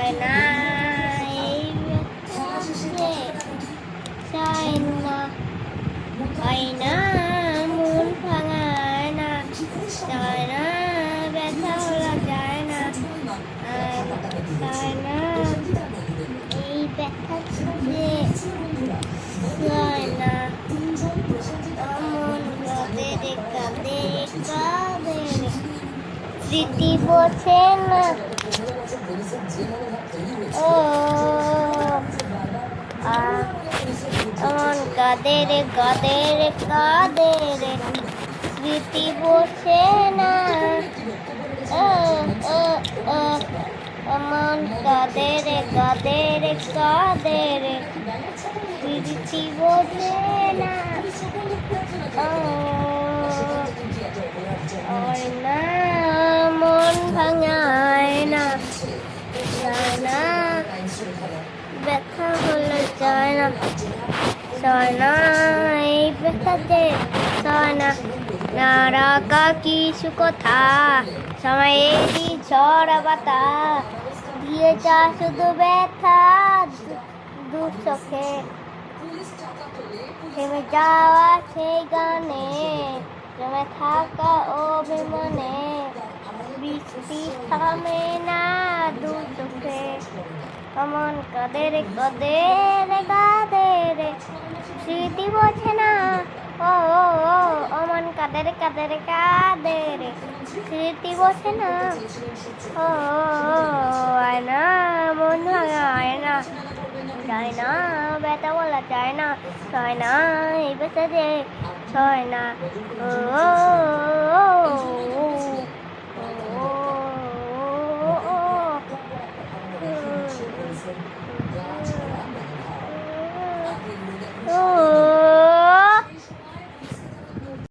ছয় না এই ব্যথাতে ছয় না হয় না মন ভাঙায় না ছয় না ব্যথা বলা যায় না ছয় না এই ব্যথাতে ছয় না মন কাঁদে রে কাঁদে কাঁদে রে স্মৃতি বোঝে না ও মন কাঁদে রে কাঁদে রে কাঁদে রে স্মৃতি বোঝে না মন কাঁদে রে কাঁদে রে কাঁদে রে স্মৃতি বোঝে না না মন ভাঙায় না যায় না ব্যথা হলে যায় না ছয় না এই ব্যথাতে ছয় না না রাখা কিছু কথা সময়েরই ঝড় বাতাস দিয়ে যা শুধু ব্যথা দু চোখে থেমে যাওয়া সেই গানে জমে থাকা অভিমানে বৃষ্টি থামে না দু চোখে মন কাঁদে রে কাঁদে রে কাঁদে রে স্মৃতি বোঝে না ও মন কাঁদে রে কাঁদে রে কাঁদে রে স্মৃতি বোঝে না ও আয় না মন ভাঙা আয় না যায় না ব্যথা বলা যায় না ছয় না এই ব্যথা যে ছয় না ও